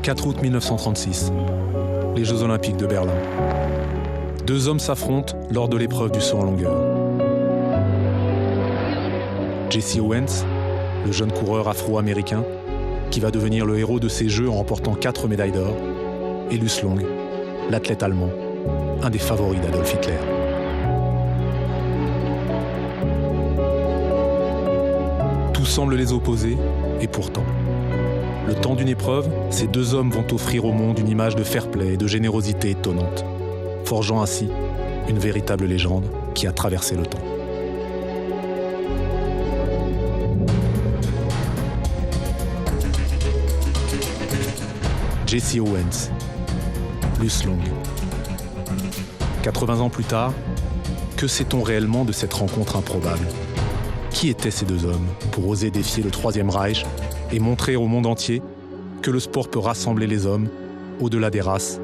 4 août 1936, les Jeux Olympiques de Berlin. Deux hommes s'affrontent lors de l'épreuve du saut en longueur. Jesse Owens, le jeune coureur afro-américain, qui va devenir le héros de ces Jeux en remportant 4 médailles d'or, et Luce Long, l'athlète allemand, un des favoris d'Adolf Hitler. Tout semble les opposer, et pourtant, le temps d'une épreuve, ces deux hommes vont offrir au monde une image de fair-play et de générosité étonnante, forgeant ainsi une véritable légende qui a traversé le temps. Jesse Owens, Luce Long. 80 ans plus tard, que sait-on réellement de cette rencontre improbable ? Qui étaient ces deux hommes pour oser défier le Troisième Reich et montrer au monde entier que le sport peut rassembler les hommes au-delà des races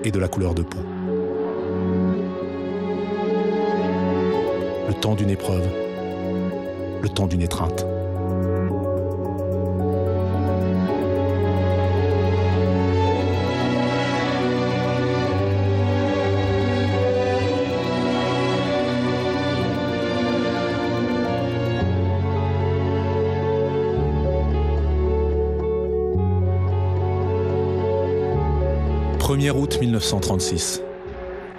et de la couleur de peau ? Le temps d'une épreuve, le temps d'une étreinte. « 1er août 1936,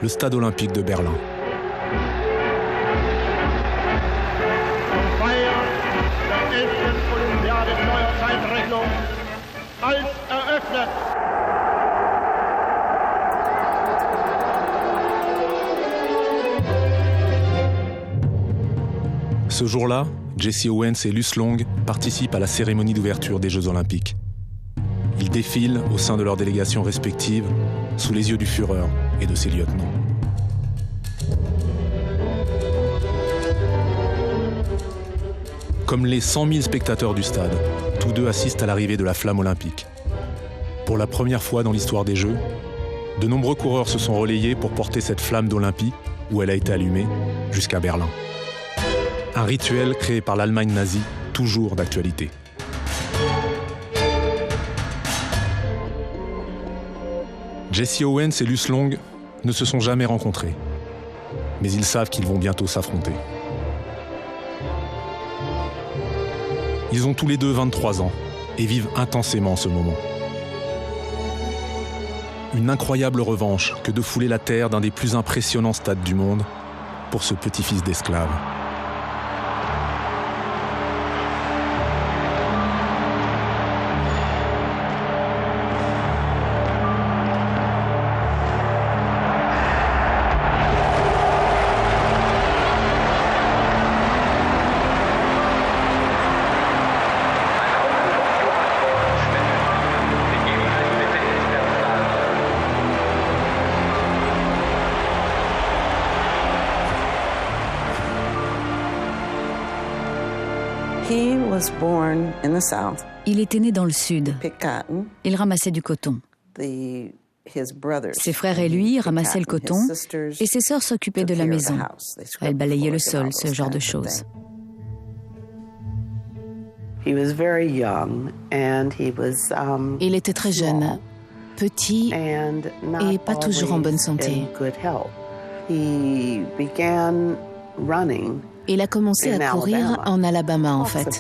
le stade olympique de Berlin. Ce jour-là, Jesse Owens et Luce Long participent à la cérémonie d'ouverture des Jeux Olympiques. Ils défilent au sein de leurs délégations respectives, sous les yeux du Führer et de ses lieutenants. Comme les 100 000 spectateurs du stade, tous deux assistent à l'arrivée de la flamme olympique. Pour la première fois dans l'histoire des Jeux, de nombreux coureurs se sont relayés pour porter cette flamme d'Olympie, où elle a été allumée, jusqu'à Berlin. Un rituel créé par l'Allemagne nazie, toujours d'actualité. Jesse Owens et Luce Long ne se sont jamais rencontrés, mais ils savent qu'ils vont bientôt s'affronter. Ils ont tous les deux 23 ans et vivent intensément ce moment. Une incroyable revanche que de fouler la terre d'un des plus impressionnants stades du monde pour ce petit-fils d'esclave. Il était né dans le sud. Il ramassait du coton. Ses frères et lui ramassaient le coton et ses sœurs s'occupaient de la maison. Elles balayaient le sol, ce genre de choses. Il était très jeune, petit et pas toujours en bonne santé. Il a commencé à courir en Alabama, en fait.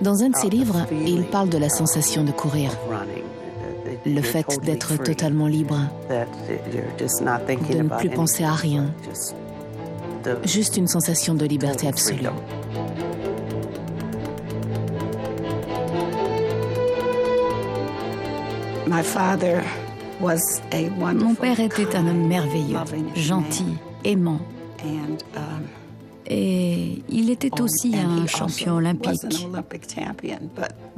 Dans un de ses livres, il parle de la sensation de courir. Le fait d'être totalement libre, de ne plus penser à rien. Juste une sensation de liberté absolue. Mon père était un homme merveilleux, gentil, aimant. Et il était aussi un champion olympique.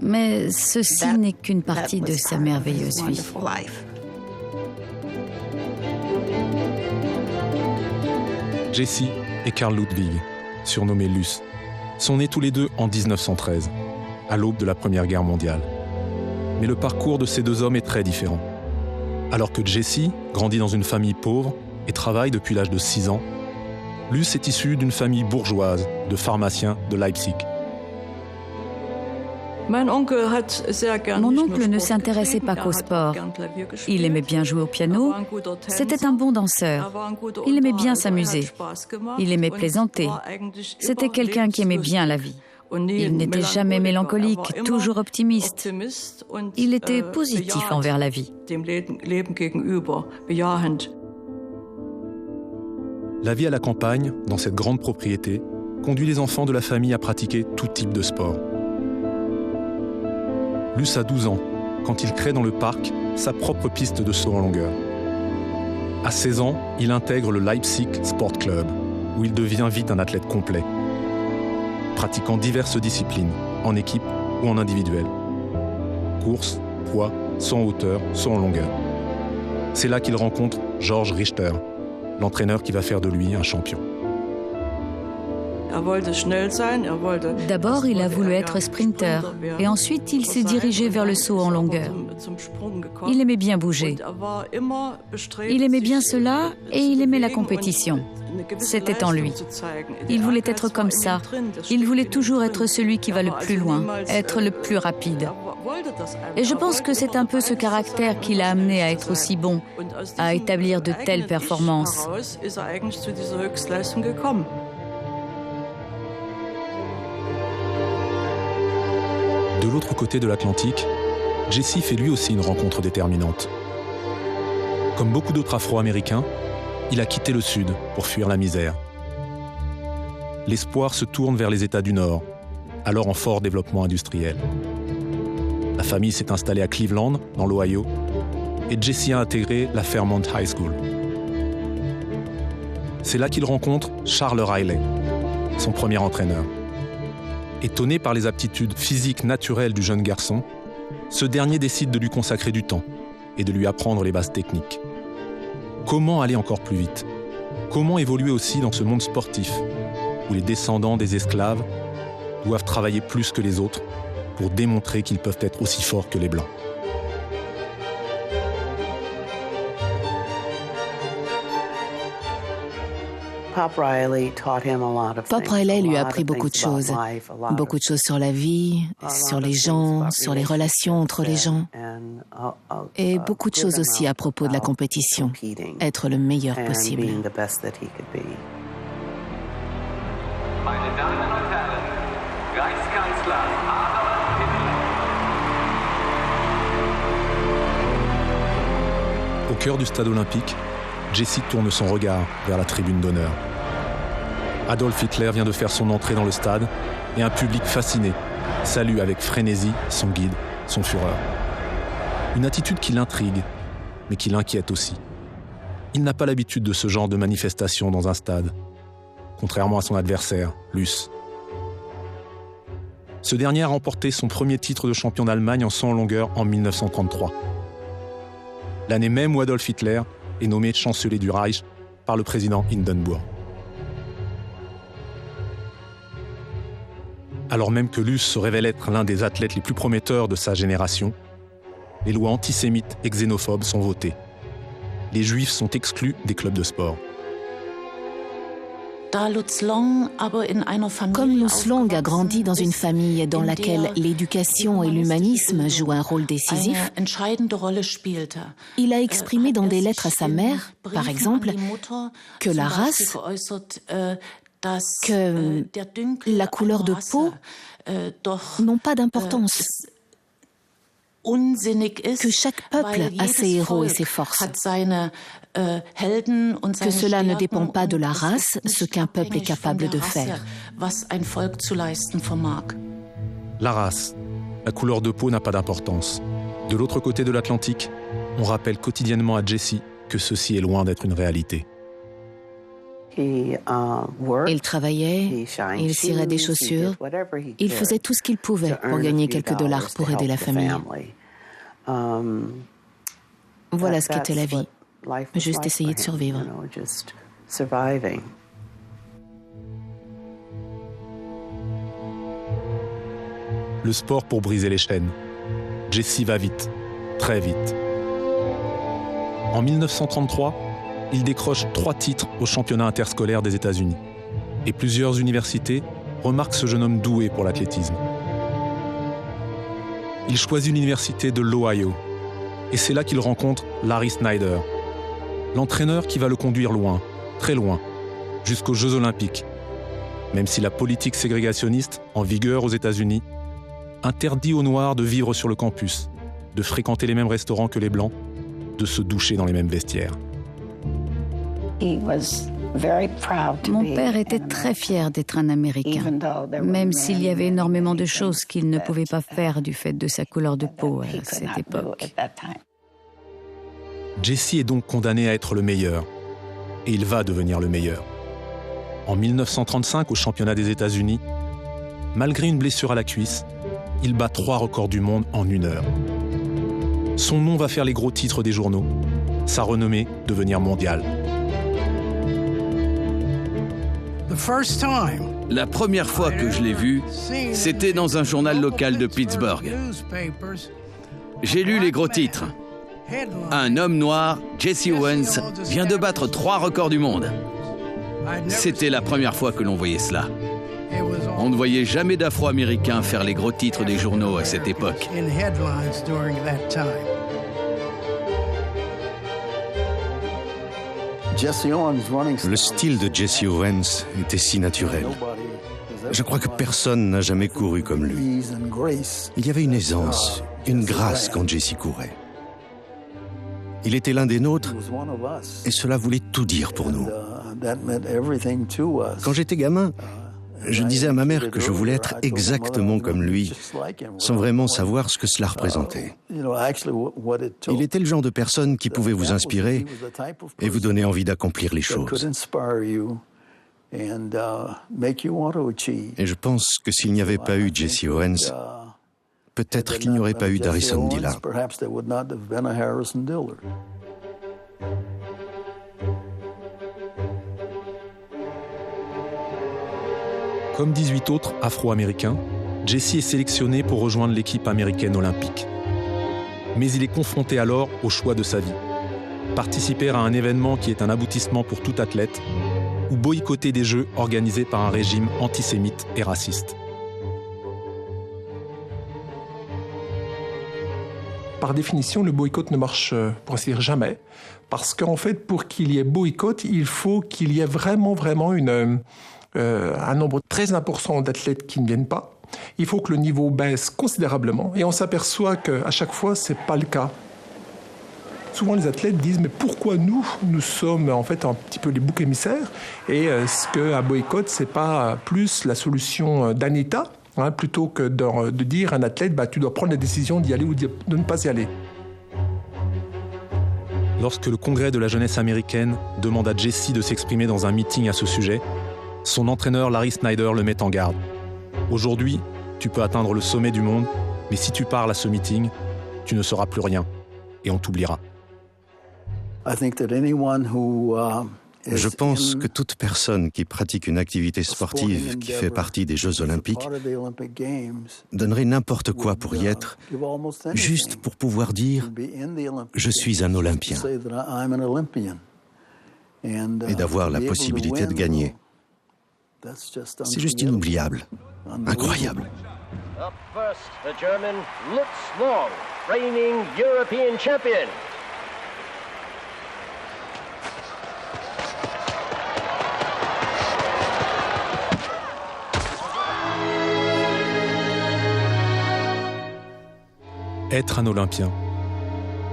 Mais ceci n'est qu'une partie de sa merveilleuse vie. Jesse et Karl Ludwig, surnommés Luce, sont nés tous les deux en 1913, à l'aube de la Première Guerre mondiale. Mais le parcours de ces deux hommes est très différent. Alors que Jesse grandit dans une famille pauvre et travaille depuis l'âge de 6 ans, Luce est issu d'une famille bourgeoise de pharmaciens de Leipzig. Mon oncle ne s'intéressait pas qu'au sport. Il aimait bien jouer au piano. C'était un bon danseur. Il aimait bien s'amuser. Il aimait plaisanter. C'était quelqu'un qui aimait bien la vie. Il n'était jamais mélancolique, toujours optimiste. Il était positif envers la vie. La vie à la campagne, dans cette grande propriété, conduit les enfants de la famille à pratiquer tout type de sport. Luce a 12 ans, quand il crée dans le parc sa propre piste de saut en longueur. À 16 ans, il intègre le Leipzig Sport Club, où il devient vite un athlète complet, pratiquant diverses disciplines, en équipe ou en individuel. Course, poids, saut en hauteur, saut en longueur. C'est là qu'il rencontre Georg Richter, l'entraîneur qui va faire de lui un champion. D'abord, il a voulu être sprinter et ensuite il s'est dirigé vers le saut en longueur. Il aimait bien bouger. Il aimait bien cela et il aimait la compétition. C'était en lui. Il voulait être comme ça. Il voulait toujours être celui qui va le plus loin, être le plus rapide. Et je pense que c'est un peu ce caractère qui l'a amené à être aussi bon, à établir de telles performances. De l'autre côté de l'Atlantique, Jesse fait lui aussi une rencontre déterminante. Comme beaucoup d'autres Afro-Américains, il a quitté le Sud pour fuir la misère. L'espoir se tourne vers les États du Nord, alors en fort développement industriel. La famille s'est installée à Cleveland, dans l'Ohio, et Jesse a intégré la Fairmont High School. C'est là qu'il rencontre Charles Riley, son premier entraîneur. Étonné par les aptitudes physiques naturelles du jeune garçon, ce dernier décide de lui consacrer du temps et de lui apprendre les bases techniques. Comment aller encore plus vite? Comment évoluer aussi dans ce monde sportif où les descendants des esclaves doivent travailler plus que les autres pour démontrer qu'ils peuvent être aussi forts que les Blancs? Pop Riley lui a appris beaucoup de choses sur la vie, sur les gens, sur les relations entre les gens, et beaucoup de choses aussi à propos de la compétition, être le meilleur possible. Au cœur du stade olympique, Jesse tourne son regard vers la tribune d'honneur. Adolf Hitler vient de faire son entrée dans le stade et un public fasciné salue avec frénésie son guide, son Führer. Une attitude qui l'intrigue, mais qui l'inquiète aussi. Il n'a pas l'habitude de ce genre de manifestation dans un stade, contrairement à son adversaire, Luce. Ce dernier a remporté son premier titre de champion d'Allemagne en saut en longueur en 1933. L'année même où Adolf Hitler est nommé chancelier du Reich par le président Hindenburg. Alors même que Luce se révèle être l'un des athlètes les plus prometteurs de sa génération, les lois antisémites et xénophobes sont votées. Les Juifs sont exclus des clubs de sport. Comme Lutz Long a grandi dans une famille dans laquelle l'éducation et l'humanisme jouent un rôle décisif, il a exprimé dans des lettres à sa mère, par exemple, que la race, que la couleur de peau n'ont pas d'importance, que chaque peuple a ses héros et ses forces, que cela ne dépend pas de la race, ce qu'un peuple est capable de faire. La race, la couleur de peau n'a pas d'importance. De l'autre côté de l'Atlantique, on rappelle quotidiennement à Jesse que ceci est loin d'être une réalité. Il travaillait, il cirait des chaussures, il faisait tout ce qu'il pouvait pour gagner quelques dollars pour aider la famille. Voilà ce qu'était la vie, juste essayer de survivre. Le sport pour briser les chaînes. Jesse va vite, très vite. En 1933, il décroche 3 titres au championnat interscolaire des États-Unis. Et plusieurs universités remarquent ce jeune homme doué pour l'athlétisme. Il choisit l'université de l'Ohio. Et c'est là qu'il rencontre Larry Snyder, l'entraîneur qui va le conduire loin, très loin, jusqu'aux Jeux Olympiques. Même si la politique ségrégationniste, en vigueur aux États-Unis, interdit aux Noirs de vivre sur le campus, de fréquenter les mêmes restaurants que les Blancs, de se doucher dans les mêmes vestiaires. Mon père était très fier d'être un Américain, même s'il y avait énormément de choses qu'il ne pouvait pas faire du fait de sa couleur de peau à cette époque. Jesse est donc condamné à être le meilleur, et il va devenir le meilleur. En 1935, au championnat des États-Unis, malgré une blessure à la cuisse, il bat 3 records du monde en 1 heure. Son nom va faire les gros titres des journaux, sa renommée devenir mondiale. La première fois que je l'ai vu, c'était dans un journal local de Pittsburgh. J'ai lu les gros titres. Un homme noir, Jesse Owens, vient de battre 3 records du monde. C'était la première fois que l'on voyait cela. On ne voyait jamais d'Afro-Américains faire les gros titres des journaux à cette époque. Le style de Jesse Owens était si naturel. Je crois que personne n'a jamais couru comme lui. Il y avait une aisance, une grâce quand Jesse courait. Il était l'un des nôtres et cela voulait tout dire pour nous. Quand j'étais gamin, je disais à ma mère que je voulais être exactement comme lui, sans vraiment savoir ce que cela représentait. Il était le genre de personne qui pouvait vous inspirer et vous donner envie d'accomplir les choses. Et je pense que s'il n'y avait pas eu Jesse Owens, peut-être qu'il n'y aurait pas eu d'Harrison Dillard. Comme 18 autres Afro-Américains, Jesse est sélectionné pour rejoindre l'équipe américaine olympique. Mais il est confronté alors au choix de sa vie. Participer à un événement qui est un aboutissement pour tout athlète ou boycotter des Jeux organisés par un régime antisémite et raciste. Par définition, le boycott ne marche, pour ainsi dire, jamais. Parce qu'en fait, pour qu'il y ait boycott, il faut qu'il y ait vraiment un nombre très important d'athlètes qui ne viennent pas. Il faut que le niveau baisse considérablement. Et on s'aperçoit qu'à chaque fois, ce n'est pas le cas. Souvent, les athlètes disent « mais pourquoi nous sommes en fait un petit peu les boucs émissaires ?» Et est-ce qu'un boycott, ce n'est pas plus la solution d'un État, plutôt que de dire à un athlète « tu dois prendre la décision d'y aller ou de ne pas y aller ». Lorsque le Congrès de la jeunesse américaine demande à Jesse de s'exprimer dans un meeting à ce sujet, son entraîneur Larry Snyder le met en garde. Aujourd'hui, tu peux atteindre le sommet du monde, mais si tu parles à ce meeting, tu ne seras plus rien et on t'oubliera. Je pense que toute personne qui pratique une activité sportive qui fait partie des Jeux Olympiques donnerait n'importe quoi pour y être, juste pour pouvoir dire « je suis un Olympien » et d'avoir la possibilité de gagner. C'est juste inoubliable, incroyable. Up first, the German Lutz Long, reigning European champion. Être un Olympien,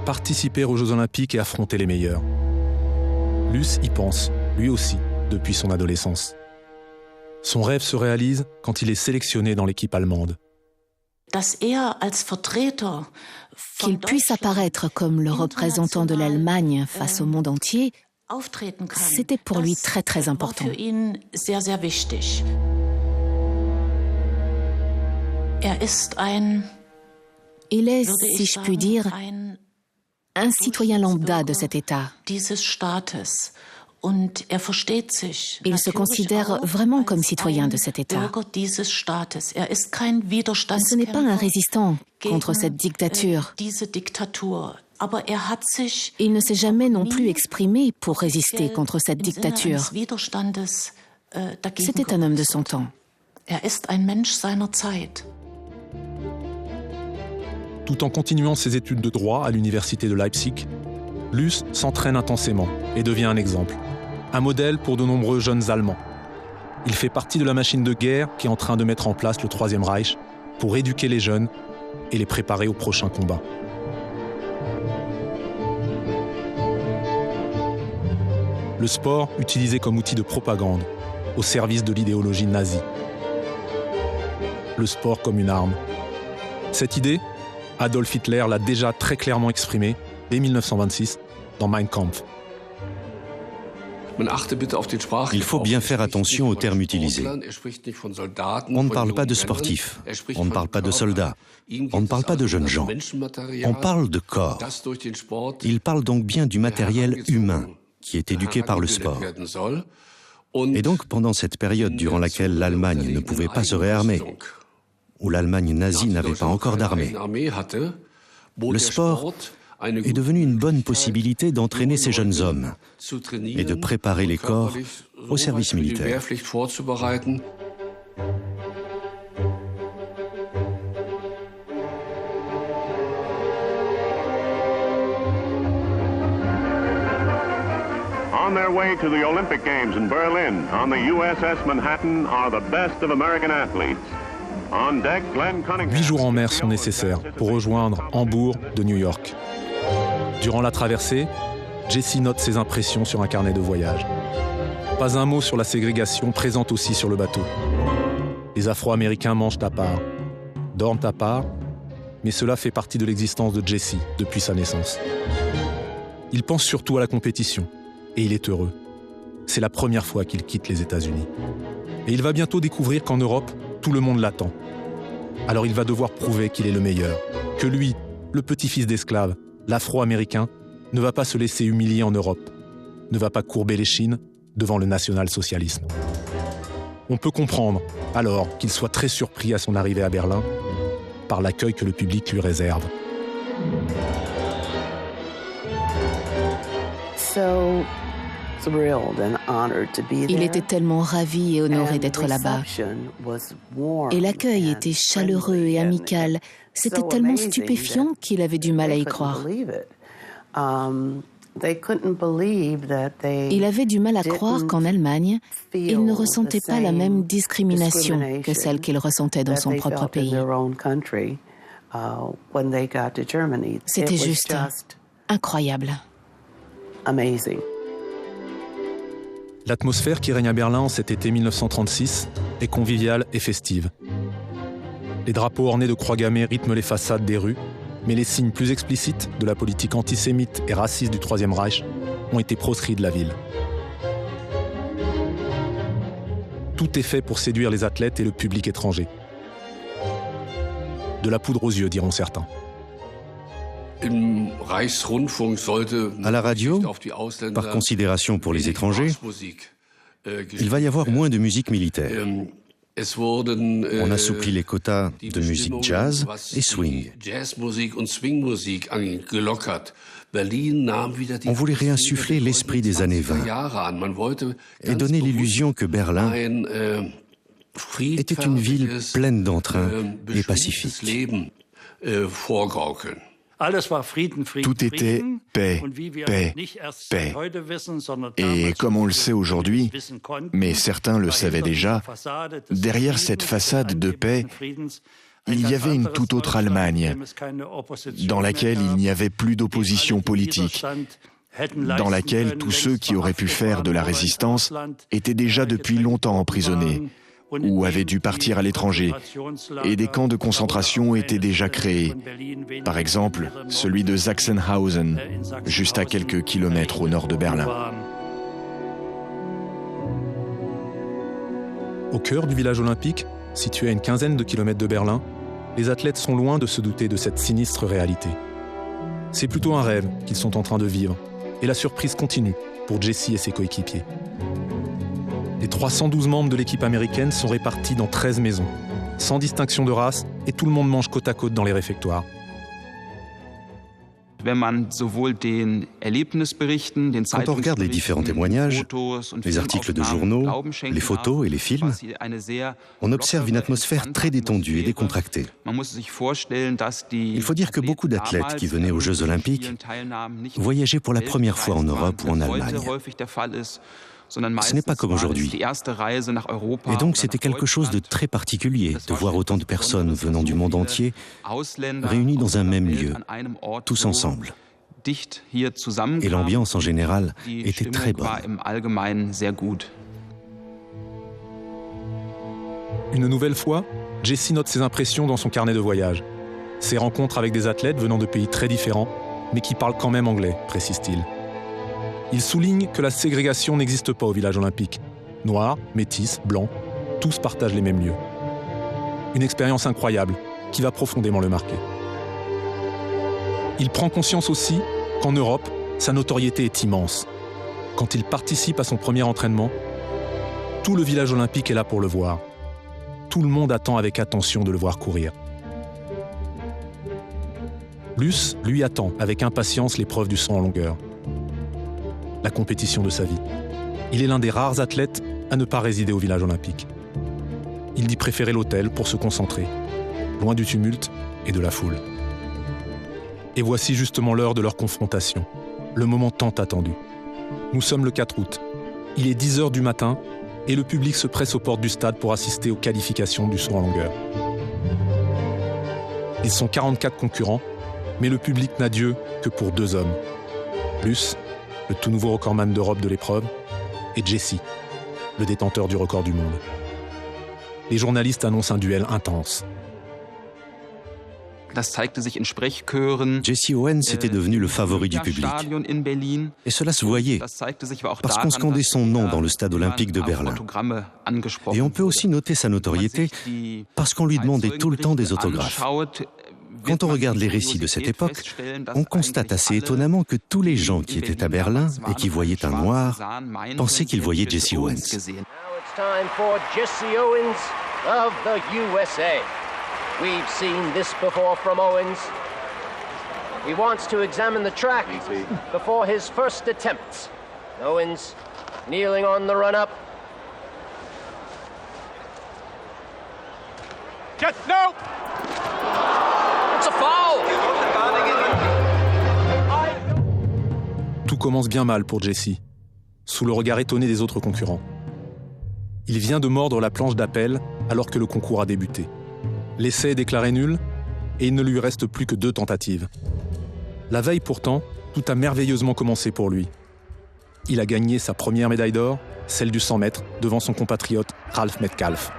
participer aux Jeux Olympiques et affronter les meilleurs. Luce y pense, lui aussi, depuis son adolescence. Son rêve se réalise quand il est sélectionné dans l'équipe allemande. Qu'il puisse apparaître comme le représentant de l'Allemagne face au monde entier, c'était pour lui très très important. Il est, si je puis dire, un citoyen lambda de cet État. Il se considère vraiment comme citoyen de cet État. Ce n'est pas un résistant contre cette dictature. Il ne s'est jamais non plus exprimé pour résister contre cette dictature. C'était un homme de son temps. Tout en continuant ses études de droit à l'université de Leipzig, Luce s'entraîne intensément et devient un exemple, un modèle pour de nombreux jeunes Allemands. Il fait partie de la machine de guerre qui est en train de mettre en place le Troisième Reich pour éduquer les jeunes et les préparer au prochain combat. Le sport utilisé comme outil de propagande au service de l'idéologie nazie. Le sport comme une arme. Cette idée, Adolf Hitler l'a déjà très clairement exprimée dès 1926 dans Mein Kampf. Il faut bien faire attention aux termes utilisés. On ne parle pas de sportifs, on ne parle pas de soldats, on ne parle pas de jeunes gens, on parle de corps. Il parle donc bien du matériel humain qui est éduqué par le sport. Et donc, pendant cette période durant laquelle l'Allemagne ne pouvait pas se réarmer, où l'Allemagne nazie n'avait pas encore d'armée, le sport est devenu une bonne possibilité d'entraîner ces jeunes hommes et de préparer les corps au service militaire. On their way to the Olympic Games in Berlin, on the USS Manhattan are the best of American athletes. On deck, Glenn Cunningham. 8 jours en mer sont nécessaires pour rejoindre Hambourg de New York. Durant la traversée, Jesse note ses impressions sur un carnet de voyage. Pas un mot sur la ségrégation présente aussi sur le bateau. Les Afro-Américains mangent à part, dorment à part, mais cela fait partie de l'existence de Jesse depuis sa naissance. Il pense surtout à la compétition, et il est heureux. C'est la première fois qu'il quitte les États-Unis. Et il va bientôt découvrir qu'en Europe, tout le monde l'attend. Alors il va devoir prouver qu'il est le meilleur, que lui, le petit-fils d'esclave, l'Afro-Américain, ne va pas se laisser humilier en Europe, ne va pas courber les chines devant le national-socialisme. On peut comprendre, alors, qu'il soit très surpris à son arrivée à Berlin par l'accueil que le public lui réserve. Il était tellement ravi et honoré d'être là-bas. Et l'accueil était chaleureux et amical. C'était tellement stupéfiant qu'il avait du mal à y croire. Il avait du mal à croire qu'en Allemagne, il ne ressentait pas la même discrimination que celle qu'il ressentait dans son propre pays. C'était juste incroyable. L'atmosphère qui règne à Berlin en cet été 1936 est conviviale et festive. Les drapeaux ornés de croix gammées rythment les façades des rues, mais les signes plus explicites de la politique antisémite et raciste du Troisième Reich ont été proscrits de la ville. Tout est fait pour séduire les athlètes et le public étranger. De la poudre aux yeux, diront certains. À la radio, par considération pour les étrangers, il va y avoir moins de musique militaire. On assouplit les quotas de musique jazz et swing. On voulait réinsuffler l'esprit des années 20 et donner l'illusion que Berlin était une ville pleine d'entrain et pacifique. Tout était paix, paix, paix. Et comme on le sait aujourd'hui, mais certains le savaient déjà, derrière cette façade de paix, il y avait une toute autre Allemagne, dans laquelle il n'y avait plus d'opposition politique, dans laquelle tous ceux qui auraient pu faire de la résistance étaient déjà depuis longtemps emprisonnés, ou avaient dû partir à l'étranger, et des camps de concentration étaient déjà créés. Par exemple, celui de Sachsenhausen, juste à quelques kilomètres au nord de Berlin. Au cœur du village olympique, situé à une quinzaine de kilomètres de Berlin, les athlètes sont loin de se douter de cette sinistre réalité. C'est plutôt un rêve qu'ils sont en train de vivre, et la surprise continue pour Jesse et ses coéquipiers. Les 312 membres de l'équipe américaine sont répartis dans 13 maisons, sans distinction de race, et tout le monde mange côte à côte dans les réfectoires. Quand on regarde les différents témoignages, les articles de journaux, les photos et les films, on observe une atmosphère très détendue et décontractée. Il faut dire que beaucoup d'athlètes qui venaient aux Jeux Olympiques voyageaient pour la première fois en Europe ou en Allemagne. Ce n'est pas comme aujourd'hui. Et donc c'était quelque chose de très particulier de voir autant de personnes venant du monde entier réunies dans un même lieu, tous ensemble. Et l'ambiance en général était très bonne. Une nouvelle fois, Jessie note ses impressions dans son carnet de voyage. Ses rencontres avec des athlètes venant de pays très différents, mais qui parlent quand même anglais, précise-t-il. Il souligne que la ségrégation n'existe pas au village olympique. Noirs, métis, blancs, tous partagent les mêmes lieux. Une expérience incroyable qui va profondément le marquer. Il prend conscience aussi qu'en Europe, sa notoriété est immense. Quand il participe à son premier entraînement, tout le village olympique est là pour le voir. Tout le monde attend avec attention de le voir courir. Luce, lui, attend avec impatience l'épreuve du 100 en longueur. La compétition de sa vie. Il est l'un des rares athlètes à ne pas résider au village olympique. Il dit préférer l'hôtel pour se concentrer, loin du tumulte et de la foule. Et voici justement l'heure de leur confrontation, le moment tant attendu. Nous sommes le 4 août. Il est 10h du matin et le public se presse aux portes du stade pour assister aux qualifications du saut en longueur. Ils sont 44 concurrents, mais le public n'a Dieu que pour 2 hommes. Luce, le tout nouveau recordman d'Europe de l'épreuve, et Jessie, le détenteur du record du monde. Les journalistes annoncent un duel intense. Jesse Owens était devenu le favori du public. Et cela se voyait, parce qu'on scandait son nom dans le stade olympique de Berlin. Et on peut aussi noter sa notoriété, parce qu'on lui demandait tout le temps des autographes. Quand on regarde les récits de cette époque, on constate assez étonnamment que tous les gens qui étaient à Berlin et qui voyaient un noir pensaient qu'ils voyaient Jesse Owens. We've seen this before from Owens. He wants to examine the track before his first attempts. Owens kneeling on the run-up. Just no! It's a foul! Tout commence bien mal pour Jesse, sous le regard étonné des autres concurrents. Il vient de mordre la planche d'appel alors que le concours a débuté. L'essai est déclaré nul et il ne lui reste plus que 2 tentatives. La veille pourtant, tout a merveilleusement commencé pour lui. Il a gagné sa première médaille d'or, celle du 100 mètres, devant son compatriote Ralph Metcalfe.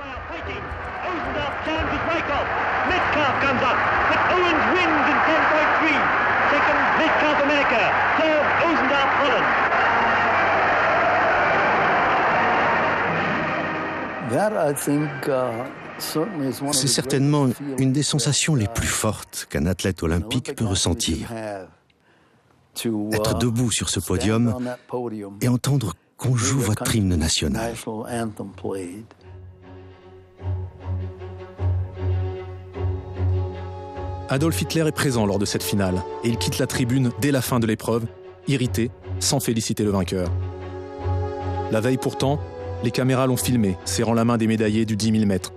C'est certainement une des sensations les plus fortes qu'un athlète olympique peut ressentir. Être debout sur ce podium et entendre qu'on joue votre hymne national. Adolf Hitler est présent lors de cette finale et il quitte la tribune dès la fin de l'épreuve, irrité, sans féliciter le vainqueur. La veille pourtant, les caméras l'ont filmé, serrant la main des médaillés du 10 000 mètres.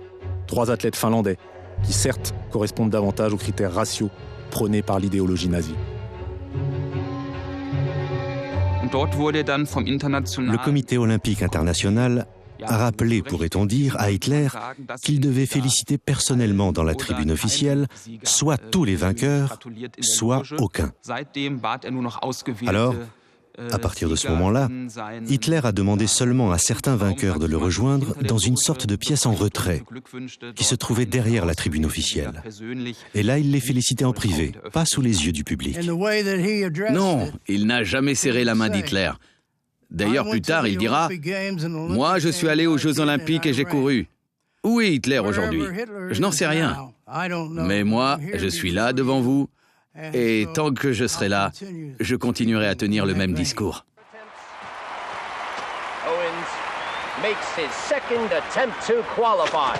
3 athlètes finlandais, qui certes correspondent davantage aux critères raciaux prônés par l'idéologie nazie. Le comité olympique international a rappelé, pourrait-on dire, à Hitler qu'il devait féliciter personnellement dans la tribune officielle soit tous les vainqueurs, soit aucun. Alors, à partir de ce moment-là, Hitler a demandé seulement à certains vainqueurs de le rejoindre dans une sorte de pièce en retrait qui se trouvait derrière la tribune officielle. Et là, il les félicitait en privé, pas sous les yeux du public. Non, il n'a jamais serré la main d'Hitler. D'ailleurs, plus tard, il dira « Moi, je suis allé aux Jeux Olympiques et j'ai couru. Où est Hitler aujourd'hui? Je n'en sais rien. Mais moi, je suis là devant vous. Et tant que je serai là, je continuerai à tenir le même discours. » Owens makes his second attempt to qualify.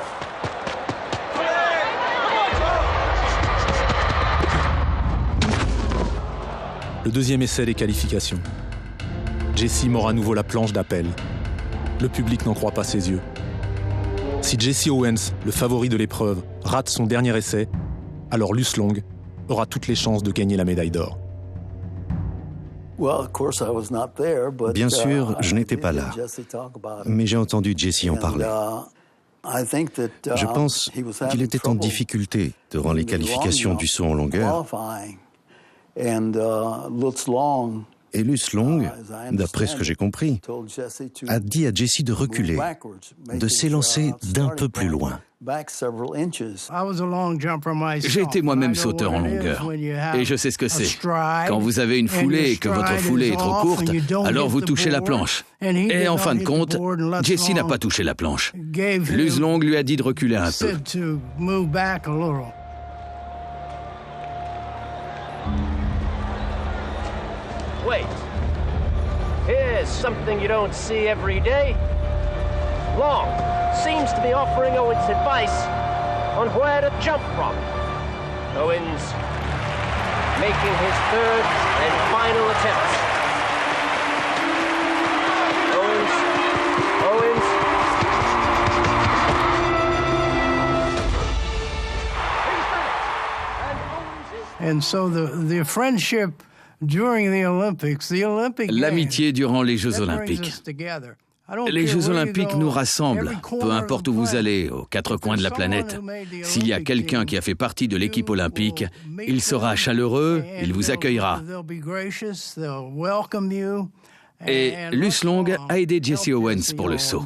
Le deuxième essai des qualifications. Jesse mord à nouveau la planche d'appel. Le public n'en croit pas ses yeux. Si Jesse Owens, le favori de l'épreuve, rate son dernier essai, alors Luce Long aura toutes les chances de gagner la médaille d'or. Bien sûr, je n'étais pas là, mais j'ai entendu Jesse en parler. Je pense qu'il était en difficulté durant les qualifications du saut en longueur. Et Luce Long, d'après ce que j'ai compris, a dit à Jesse de reculer, de s'élancer d'un peu plus loin. J'ai été moi-même sauteur en longueur, et je sais ce que c'est. Quand vous avez une foulée et que votre foulée est trop courte, alors vous touchez la planche. Et en fin de compte, Jesse n'a pas touché la planche. Luce Long lui a dit de reculer un peu. Wait. Here's something you don't see every day. Long seems to be offering Owens advice on where to jump from. Owens making his third and final attempt. Owens. And so the friendship during the Olympics, l'amitié durant les Jeux Olympiques. Les Jeux Olympiques nous rassemblent, peu importe où vous allez, aux quatre coins de la planète. S'il y a quelqu'un qui a fait partie de l'équipe olympique, il sera chaleureux, il vous accueillera. Et Luce Long a aidé Jesse Owens pour le saut.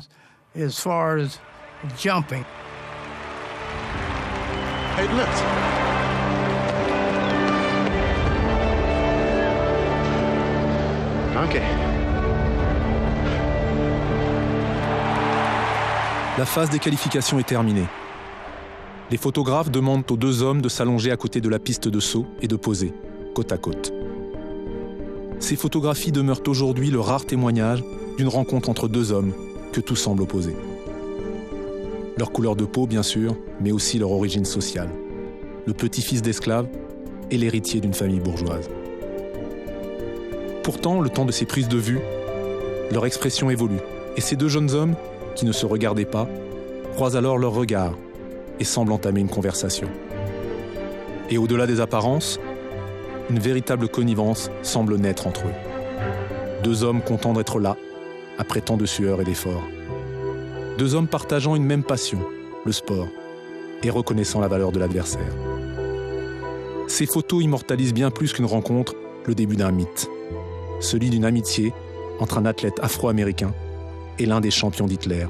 Hey, look. Okay. La phase des qualifications est terminée. Les photographes demandent aux deux hommes de s'allonger à côté de la piste de saut et de poser, côte à côte. Ces photographies demeurent aujourd'hui le rare témoignage d'une rencontre entre deux hommes que tout semble opposer. Leur couleur de peau, bien sûr, mais aussi leur origine sociale. Le petit-fils d'esclave et l'héritier d'une famille bourgeoise. Pourtant, le temps de ces prises de vue, leur expression évolue. Et ces deux jeunes hommes, qui ne se regardaient pas, croisent alors leurs regards et semblent entamer une conversation. Et au-delà des apparences, une véritable connivence semble naître entre eux. Deux hommes contents d'être là, après tant de sueur et d'efforts. Deux hommes partageant une même passion, le sport, et reconnaissant la valeur de l'adversaire. Ces photos immortalisent bien plus qu'une rencontre, le début d'un mythe. Celui d'une amitié entre un athlète afro-américain et l'un des champions d'Hitler.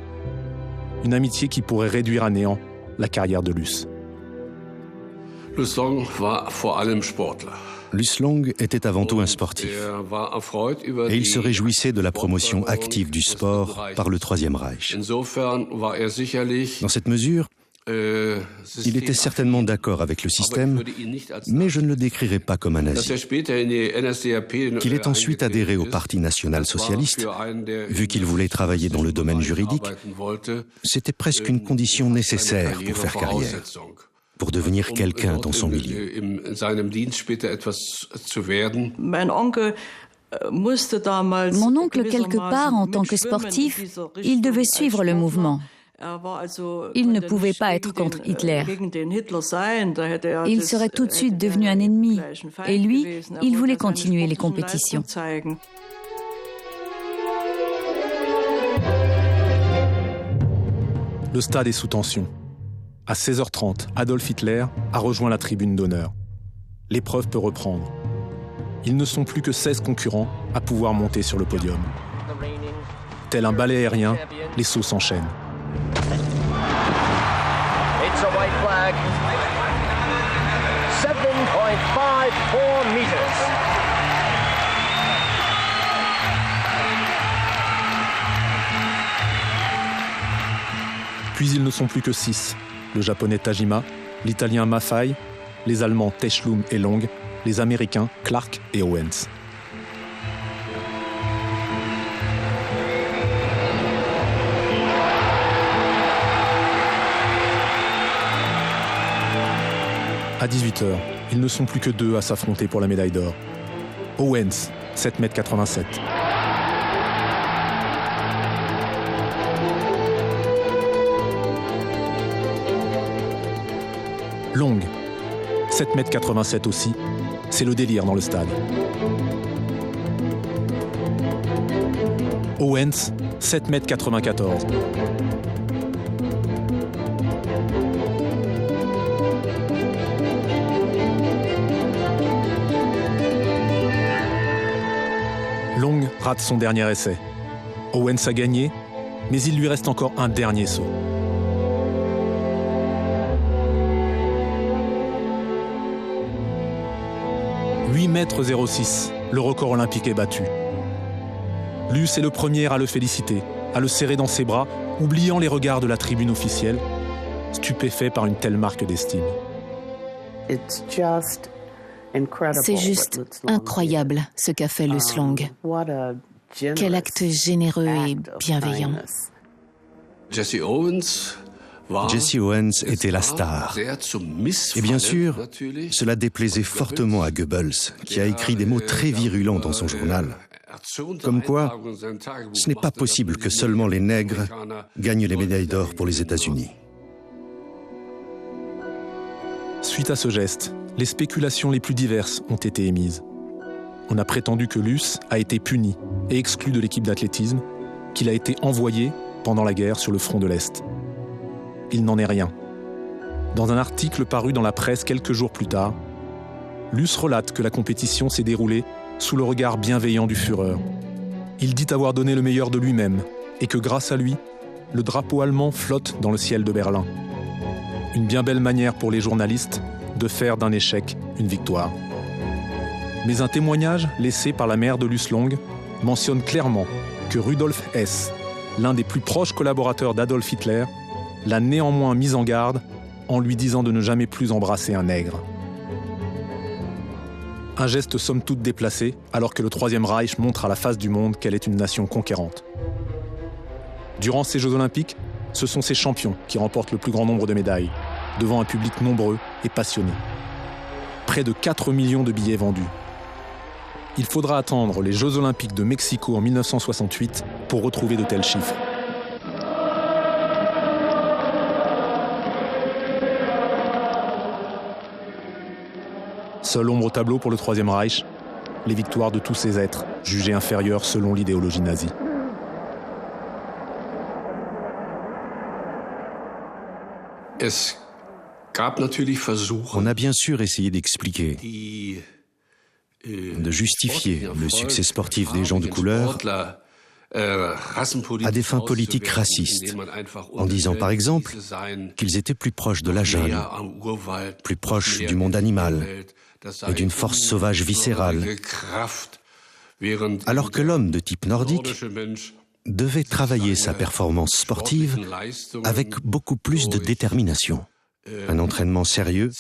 Une amitié qui pourrait réduire à néant la carrière de Luce. Luce Long était avant tout un sportif. Et il se réjouissait de la promotion active du sport par le Troisième Reich. Dans cette mesure, il était certainement d'accord avec le système, mais je ne le décrirais pas comme un nazi. Qu'il ait ensuite adhéré au Parti national-socialiste, vu qu'il voulait travailler dans le domaine juridique, c'était presque une condition nécessaire pour faire carrière, pour devenir quelqu'un dans son milieu. Mon oncle, quelque part, en tant que sportif, il devait suivre le mouvement. Il ne pouvait pas être contre Hitler. Il serait tout de suite devenu un ennemi. Et lui, il voulait continuer les compétitions. Le stade est sous tension. À 16h30, Adolf Hitler a rejoint la tribune d'honneur. L'épreuve peut reprendre. Ils ne sont plus que 16 concurrents à pouvoir monter sur le podium. Tel un balai aérien, les sauts s'enchaînent. It's a white flag. 7.54 meters. Puis ils ne sont plus que 6. Le japonais Tajima, l'italien Maffei, les allemands Techlum et Long, les américains Clark et Owens. À 18h, ils ne sont plus que 2 à s'affronter pour la médaille d'or. Owens, 7,87 m. Long, 7,87 m aussi, c'est le délire dans le stade. Owens, 7,94 m. Long rate son dernier essai. Owens a gagné, mais il lui reste encore un dernier saut. « 8,06 m, le record olympique est battu. Luce est le premier à le féliciter, à le serrer dans ses bras, oubliant les regards de la tribune officielle, stupéfait par une telle marque d'estime. C'est juste incroyable ce qu'a fait Luce Long. Quel acte généreux et bienveillant. Jesse Owens était la star. Et bien sûr, cela déplaisait fortement à Goebbels, qui a écrit des mots très virulents dans son journal. Comme quoi, ce n'est pas possible que seulement les nègres gagnent les médailles d'or pour les États-Unis. Suite à ce geste, les spéculations les plus diverses ont été émises. On a prétendu que Luce a été puni et exclu de l'équipe d'athlétisme, qu'il a été envoyé pendant la guerre sur le front de l'Est. Il n'en est rien. Dans un article paru dans la presse quelques jours plus tard, Luce relate que la compétition s'est déroulée sous le regard bienveillant du Führer. Il dit avoir donné le meilleur de lui-même et que grâce à lui, le drapeau allemand flotte dans le ciel de Berlin. Une bien belle manière pour les journalistes de faire d'un échec une victoire. Mais un témoignage laissé par la mère de Luce Long mentionne clairement que Rudolf Hess, l'un des plus proches collaborateurs d'Adolf Hitler, l'a néanmoins mise en garde en lui disant de ne jamais plus embrasser un nègre. Un geste somme toute déplacé, alors que le Troisième Reich montre à la face du monde qu'elle est une nation conquérante. Durant ces Jeux Olympiques, ce sont ces champions qui remportent le plus grand nombre de médailles, devant un public nombreux et passionné. Près de 4 millions de billets vendus. Il faudra attendre les Jeux Olympiques de Mexico en 1968 pour retrouver de tels chiffres. Seule ombre au tableau pour le Troisième Reich, les victoires de tous ces êtres, jugés inférieurs selon l'idéologie nazie. On a bien sûr essayé d'expliquer, de justifier le succès sportif des gens de couleur à des fins politiques racistes, en disant par exemple qu'ils étaient plus proches de la jungle, plus proches du monde animal et d'une force sauvage viscérale, alors que l'homme de type nordique devait travailler sa performance sportive avec beaucoup plus de détermination. Un entraînement sérieux,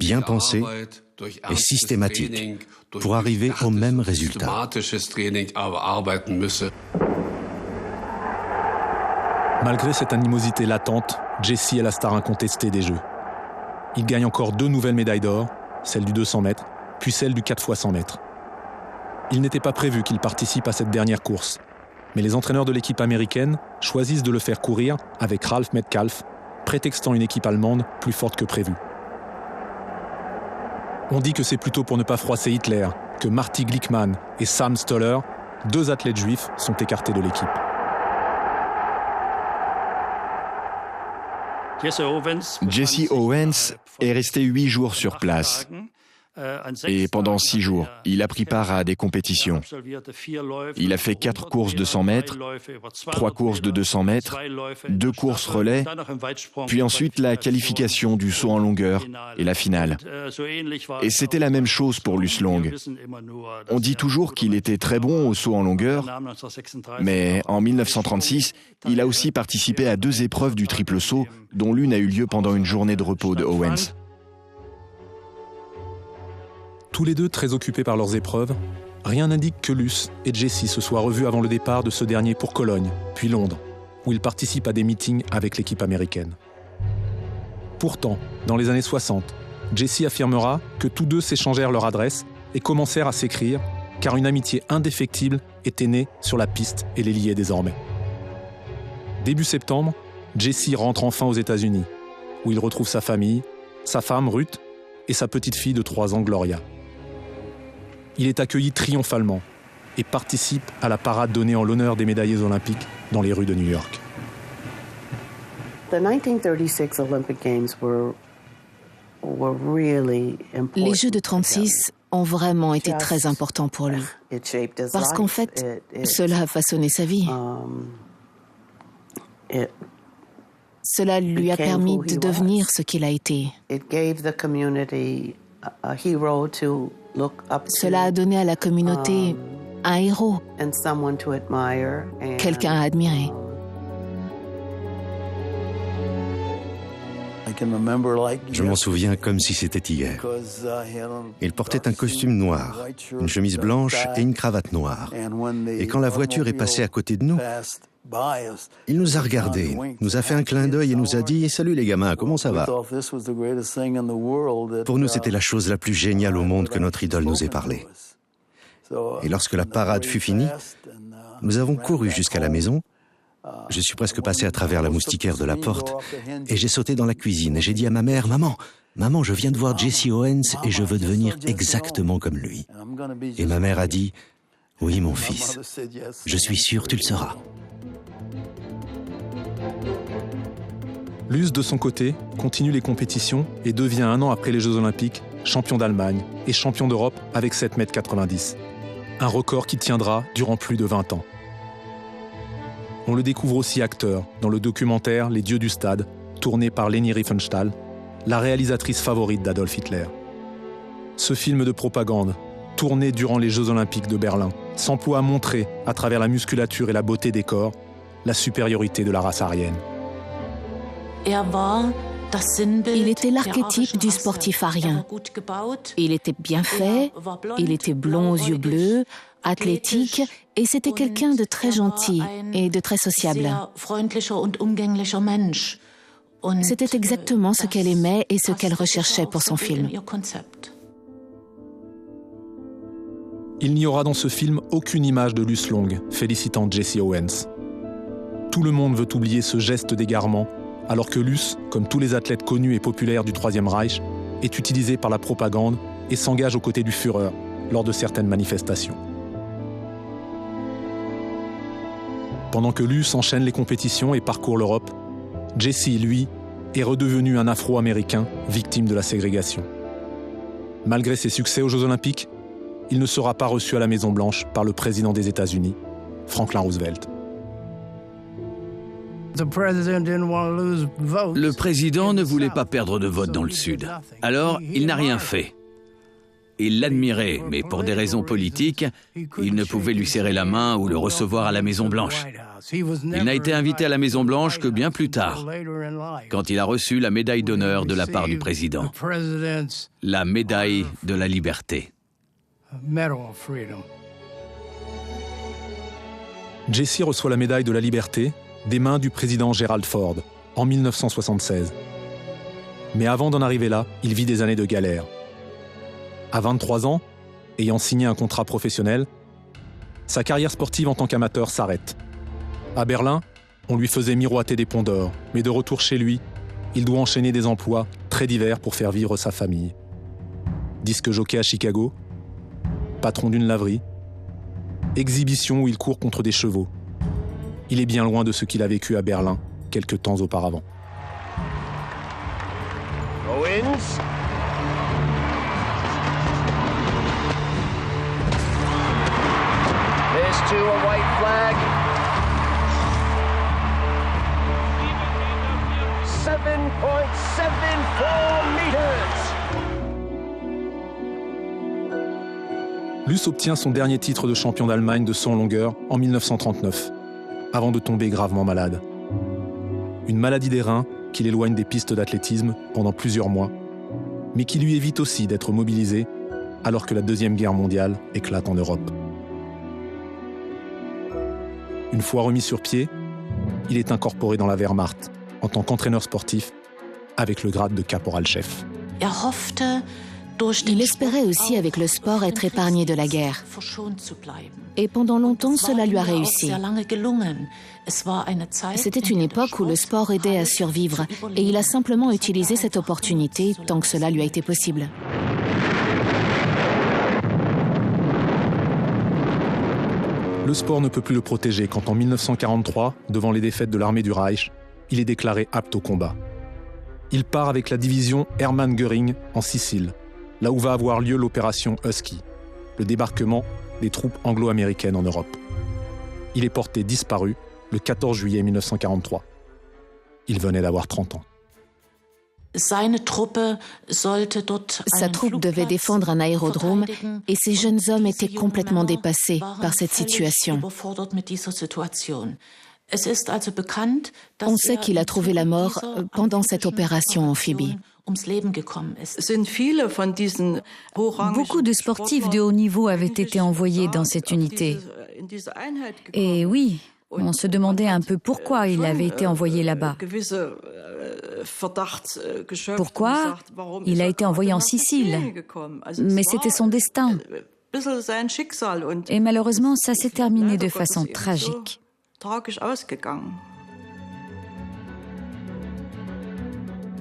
bien pensé et systématique pour arriver au même résultat. Malgré cette animosité latente, Jesse est la star incontestée des Jeux. Il gagne encore 2 nouvelles médailles d'or, celle du 200 mètres, puis celle du 4x100 mètres. Il n'était pas prévu qu'il participe à cette dernière course, mais les entraîneurs de l'équipe américaine choisissent de le faire courir avec Ralf Metcalfe, prétextant une équipe allemande plus forte que prévu. On dit que c'est plutôt pour ne pas froisser Hitler que Marty Glickman et Sam Stoller, 2 athlètes juifs, sont écartés de l'équipe. Jesse Owens est resté 8 jours sur place. Et pendant 6 jours, il a pris part à des compétitions. Il a fait 4 courses de 100 mètres, 3 courses de 200 mètres, 2 courses relais, puis ensuite la qualification du saut en longueur et la finale. Et c'était la même chose pour Luce Long. On dit toujours qu'il était très bon au saut en longueur, mais en 1936, il a aussi participé à 2 épreuves du triple saut, dont l'une a eu lieu pendant une journée de repos de Owens. Tous les deux très occupés par leurs épreuves, rien n'indique que Luce et Jesse se soient revus avant le départ de ce dernier pour Cologne, puis Londres, où ils participent à des meetings avec l'équipe américaine. Pourtant, dans les années 60, Jesse affirmera que tous deux s'échangèrent leur adresse et commencèrent à s'écrire car une amitié indéfectible était née sur la piste et les liait désormais. Début septembre, Jesse rentre enfin aux États-Unis, où il retrouve sa famille, sa femme Ruth et sa petite fille de 3 ans Gloria. Il est accueilli triomphalement et participe à la parade donnée en l'honneur des médaillés olympiques dans les rues de New York. Les Jeux de 36 ont vraiment été très importants pour lui, parce qu'en fait, cela a façonné sa vie. Cela lui a permis de devenir ce qu'il a été. Cela a donné à la communauté un héros, quelqu'un à admirer. Je m'en souviens comme si c'était hier. Il portait un costume noir, une chemise blanche et une cravate noire. Et quand la voiture est passée à côté de nous, il nous a regardés, nous a fait un clin d'œil et nous a dit « Salut les gamins, comment ça va ?» Pour nous, c'était la chose la plus géniale au monde que notre idole nous ait parlé. Et lorsque la parade fut finie, nous avons couru jusqu'à la maison. Je suis presque passé à travers la moustiquaire de la porte et j'ai sauté dans la cuisine et j'ai dit à ma mère « Maman, je viens de voir Jesse Owens et je veux devenir exactement comme lui. » Et ma mère a dit « Oui, mon fils, je suis sûr tu le seras. » Luce, de son côté, continue les compétitions et devient 1 an après les Jeux Olympiques champion d'Allemagne et champion d'Europe avec 7,90 m. Un record qui tiendra durant plus de 20 ans. On le découvre aussi acteur dans le documentaire Les Dieux du Stade, tourné par Leni Riefenstahl, la réalisatrice favorite d'Adolf Hitler. Ce film de propagande, tourné durant les Jeux Olympiques de Berlin, s'emploie à montrer, à travers la musculature et la beauté des corps, la supériorité de la race aryenne. Il était l'archétype du sportif arien. Il était bien fait, il était blond aux yeux bleus, athlétique, et c'était quelqu'un de très gentil et de très sociable. C'était exactement ce qu'elle aimait et ce qu'elle recherchait pour son film. Il n'y aura dans ce film aucune image de Luce Long félicitant Jesse Owens. Tout le monde veut oublier ce geste d'égarement, alors que Luce, comme tous les athlètes connus et populaires du Troisième Reich, est utilisé par la propagande et s'engage aux côtés du Führer lors de certaines manifestations. Pendant que Luce enchaîne les compétitions et parcourt l'Europe, Jesse, lui, est redevenu un Afro-Américain victime de la ségrégation. Malgré ses succès aux Jeux Olympiques, il ne sera pas reçu à la Maison-Blanche par le président des États-Unis, Franklin Roosevelt. Le président ne voulait pas perdre de vote dans le Sud. Alors, il n'a rien fait. Il l'admirait, mais pour des raisons politiques, il ne pouvait lui serrer la main ou le recevoir à la Maison-Blanche. Il n'a été invité à la Maison-Blanche que bien plus tard, quand il a reçu la médaille d'honneur de la part du président. La médaille de la liberté. Jesse reçoit la médaille de la liberté des mains du président Gerald Ford en 1976. Mais avant d'en arriver là, il vit des années de galère. À 23 ans, ayant signé un contrat professionnel, sa carrière sportive en tant qu'amateur s'arrête. À Berlin, on lui faisait miroiter des ponts d'or, mais de retour chez lui, il doit enchaîner des emplois très divers pour faire vivre sa famille. Disque jockey à Chicago, patron d'une laverie, exhibition où il court contre des chevaux. Il est bien loin de ce qu'il a vécu à Berlin quelque temps auparavant. Owens. There's two, a white flag. 7.74 meters. Luce obtient son dernier titre de champion d'Allemagne de saut en longueur en 1939, avant de tomber gravement malade. Une maladie des reins qui l'éloigne des pistes d'athlétisme pendant plusieurs mois, mais qui lui évite aussi d'être mobilisé alors que la Deuxième Guerre mondiale éclate en Europe. Une fois remis sur pied, il est incorporé dans la Wehrmacht en tant qu'entraîneur sportif avec le grade de caporal-chef. Il espérait aussi avec le sport être épargné de la guerre. Et pendant longtemps, cela lui a réussi. C'était une époque où le sport aidait à survivre et il a simplement utilisé cette opportunité tant que cela lui a été possible. Le sport ne peut plus le protéger quand en 1943, devant les défaites de l'armée du Reich, il est déclaré apte au combat. Il part avec la division Hermann Göring en Sicile, là où va avoir lieu l'opération Husky, le débarquement des troupes anglo-américaines en Europe. Il est porté disparu le 14 juillet 1943. Il venait d'avoir 30 ans. Sa troupe devait défendre un aérodrome et ces jeunes hommes étaient complètement dépassés par cette situation. On sait qu'il a trouvé la mort pendant cette opération amphibie. Beaucoup de sportifs de haut niveau avaient été envoyés dans cette unité. Et oui, on se demandait un peu pourquoi il avait été envoyé là-bas. Pourquoi il a été envoyé en Sicile? Mais c'était son destin. Et malheureusement, ça s'est terminé de façon tragique.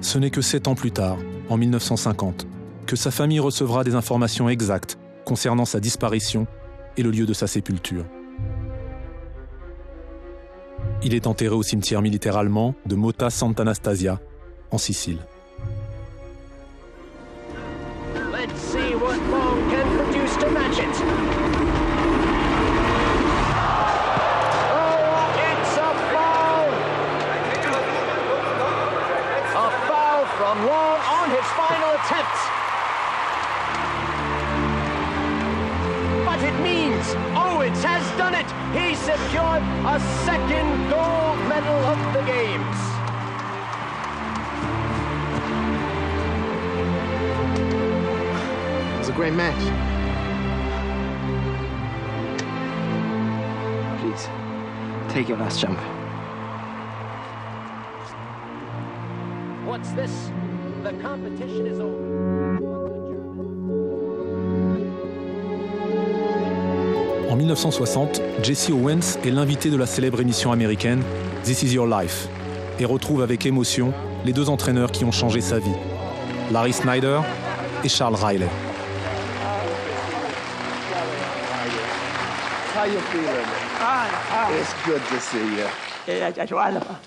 Ce n'est que 7 ans plus tard, en 1950, que sa famille recevra des informations exactes concernant sa disparition et le lieu de sa sépulture. Il est enterré au cimetière militaire allemand de Motta Sant'Anastasia, en Sicile. Let's see what Long can produce to match it. Oh, it's a foul! A foul from Long on his final attempt. But it means Owens has done it. He secured a second gold medal of the Games. It was a great match. Please, take your last jump. What's this? The competition is over. En 1960, Jesse Owens est l'invité de la célèbre émission américaine This Is Your Life et retrouve avec émotion les deux entraîneurs qui ont changé sa vie, Larry Snyder et Charles Riley. How you feeling? It's good to see you.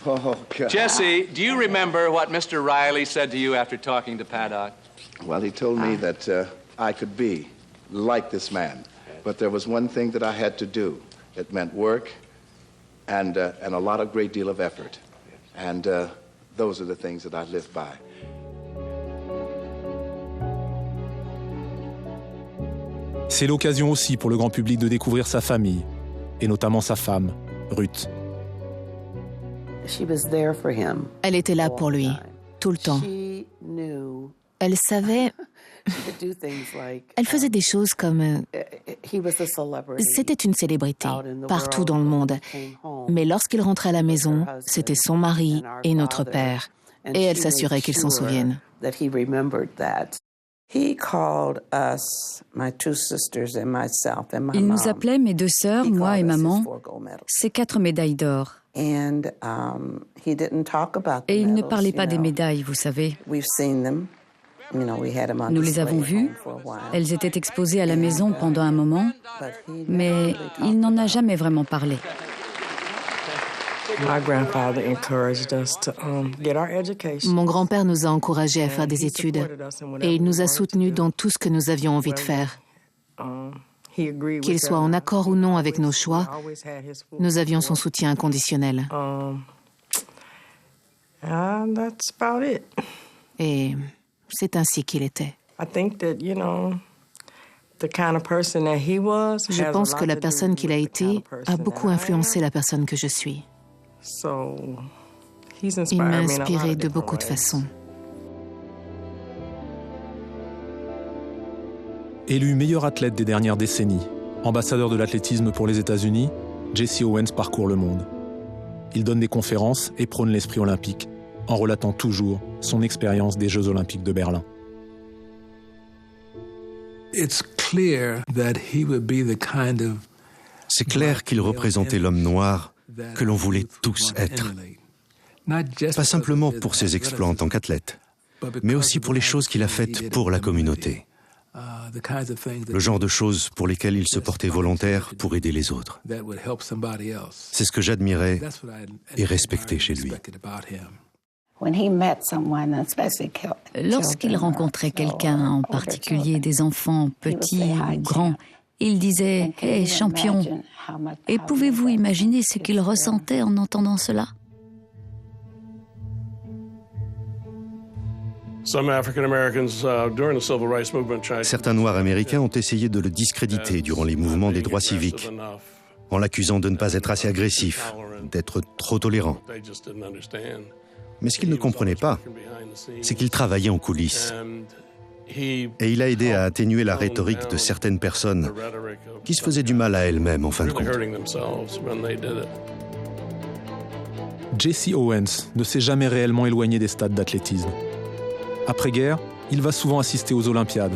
Oh, God. Jesse, do you remember what Mr. Riley said to you after talking to Paddock? Well, he told me that I could be like this man. But there was one thing that I had to do. It meant work and a great deal of effort. And those are the things that I live by. C'est l'occasion aussi pour le grand public de découvrir sa famille, et notamment sa femme, Ruth. Elle était là pour lui, tout le temps. Elle savait... Elle faisait des choses comme... C'était une célébrité, partout dans le monde. Mais lorsqu'il rentrait à la maison, c'était son mari et notre père. Et elle s'assurait qu'il s'en souvienne. Il nous appelait, mes deux sœurs, moi et maman, ses 4 médailles d'or. Et il ne parlait pas des médailles, vous savez. Nous les avons vues, elles étaient exposées à la maison pendant un moment, mais il n'en a jamais vraiment parlé. Mon grand-père nous a encouragés à faire des études et il nous a soutenus dans tout ce que nous avions envie de faire. Qu'il soit en accord ou non avec nos choix, nous avions son soutien inconditionnel. Et c'est ainsi qu'il était. Je pense que la personne qu'il a été a beaucoup influencé la personne que je suis. Il m'a inspiré de beaucoup de façons. Élu meilleur athlète des dernières décennies, ambassadeur de l'athlétisme pour les États-Unis, Jesse Owens parcourt le monde. Il donne des conférences et prône l'esprit olympique, en relatant toujours son expérience des Jeux olympiques de Berlin. C'est clair qu'il représentait l'homme noir que l'on voulait tous être. Pas simplement pour ses exploits en tant qu'athlète, mais aussi pour les choses qu'il a faites pour la communauté. Le genre de choses pour lesquelles il se portait volontaire pour aider les autres. C'est ce que j'admirais et respectais chez lui. Lorsqu'il rencontrait quelqu'un, en particulier des enfants petits ou grands, il disait « Hey, champion !» Et pouvez-vous imaginer ce qu'il ressentait en entendant cela ? Certains Noirs américains ont essayé de le discréditer durant les mouvements des droits civiques, en l'accusant de ne pas être assez agressif, d'être trop tolérant. Mais ce qu'il ne comprenait pas, c'est qu'il travaillait en coulisses. Et il a aidé à atténuer la rhétorique de certaines personnes qui se faisaient du mal à elles-mêmes en fin de compte. Jesse Owens ne s'est jamais réellement éloigné des stades d'athlétisme. Après-guerre, il va souvent assister aux Olympiades,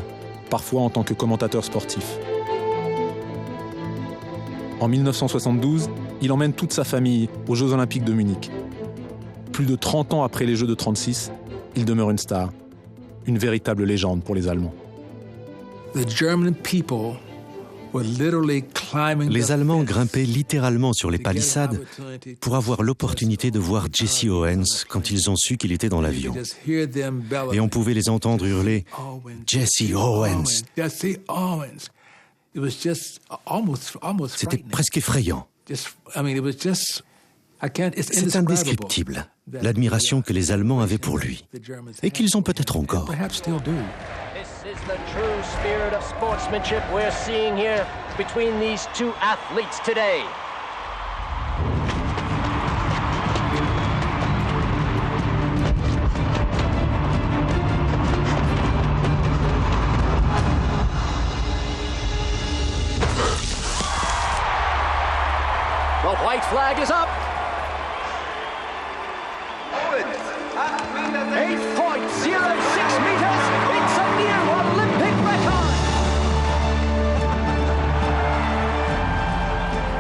parfois en tant que commentateur sportif. En 1972, il emmène toute sa famille aux Jeux Olympiques de Munich. Plus de 30 ans après les Jeux de 1936, il demeure une star, une véritable légende pour les Allemands. Les Allemands grimpaient littéralement sur les palissades pour avoir l'opportunité de voir Jesse Owens quand ils ont su qu'il était dans l'avion. Et on pouvait les entendre hurler « Jesse Owens !» C'était presque effrayant. C'est indescriptible, l'admiration que les Allemands avaient pour lui, et qu'ils ont peut-être encore. This is the true spirit of sportsmanship we're seeing here between these two athletes today. The white flag is up. 8.06 meters. It's a new Olympic record.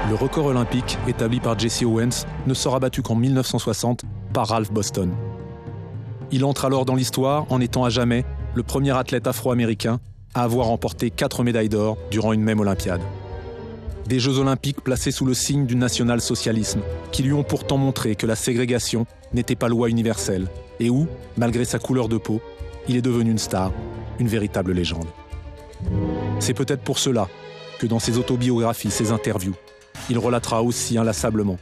Le record olympique établi par Jesse Owens ne sera battu qu'en 1960 par Ralph Boston. Il entre alors dans l'histoire en étant à jamais le premier athlète afro-américain à avoir remporté 4 médailles d'or durant une même Olympiade. Des Jeux olympiques placés sous le signe du national-socialisme, qui lui ont pourtant montré que la ségrégation n'était pas loi universelle, et où, malgré sa couleur de peau, il est devenu une star, une véritable légende. C'est peut-être pour cela que dans ses autobiographies, ses interviews, il relatera aussi inlassablement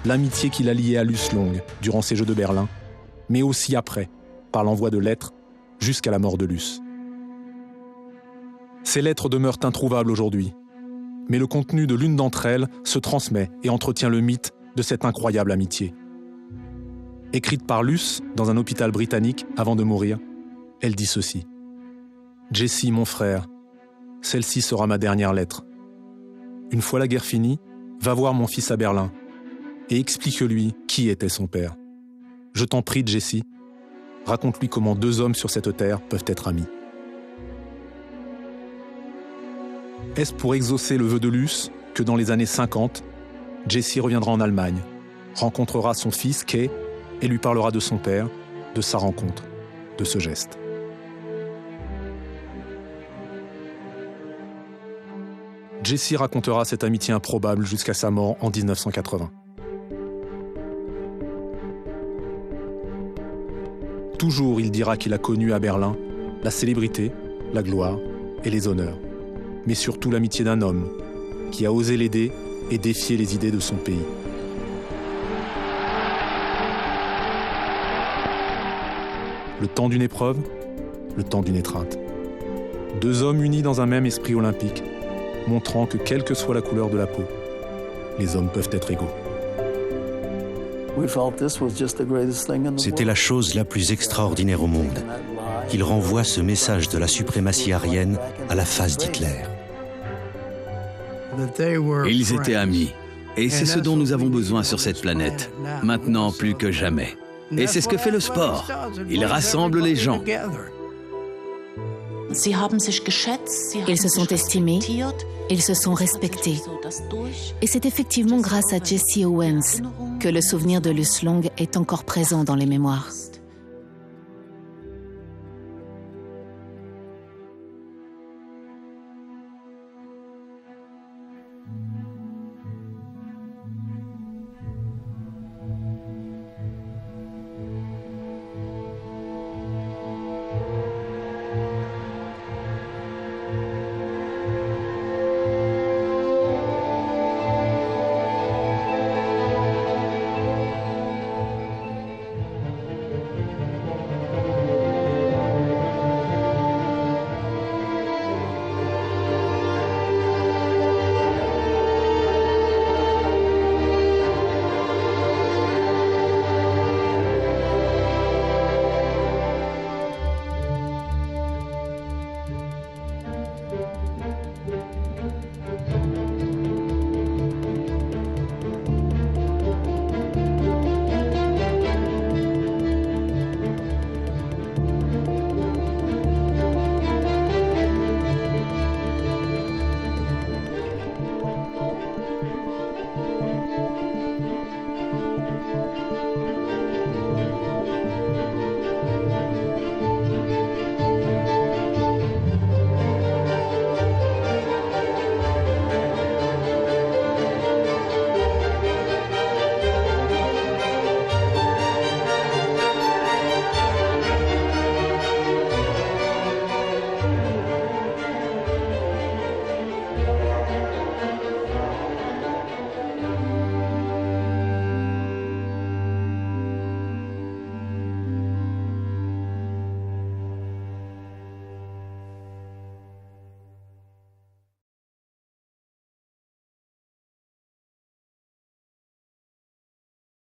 l'amitié qu'il a liée à Luce Long durant ses Jeux de Berlin, mais aussi après, par l'envoi de lettres, jusqu'à la mort de Luce. Ces lettres demeurent introuvables aujourd'hui, mais le contenu de l'une d'entre elles se transmet et entretient le mythe de cette incroyable amitié. Écrite par Luce dans un hôpital britannique avant de mourir, elle dit ceci. « Jesse, mon frère, celle-ci sera ma dernière lettre. Une fois la guerre finie, va voir mon fils à Berlin et explique-lui qui était son père. Je t'en prie, Jesse, raconte-lui comment 2 hommes sur cette terre peuvent être amis. » Est-ce pour exaucer le vœu de Luce que dans les années 50, Jesse reviendra en Allemagne, rencontrera son fils Kay et lui parlera de son père, de sa rencontre, de ce geste. Jesse racontera cette amitié improbable jusqu'à sa mort en 1980. Toujours, il dira qu'il a connu à Berlin la célébrité, la gloire et les honneurs, mais surtout l'amitié d'un homme qui a osé l'aider et défier les idées de son pays. Le temps d'une épreuve, le temps d'une étreinte. 2 hommes unis dans un même esprit olympique, montrant que quelle que soit la couleur de la peau, les hommes peuvent être égaux. C'était la chose la plus extraordinaire au monde, qu'il renvoie ce message de la suprématie aryenne à la face d'Hitler. Ils étaient amis, et c'est ce dont nous avons besoin sur cette planète, maintenant plus que jamais. Et c'est ce que fait le sport. Il rassemble les gens. Ils se sont estimés, ils se sont respectés. Et c'est effectivement grâce à Jesse Owens que le souvenir de Luce Long est encore présent dans les mémoires.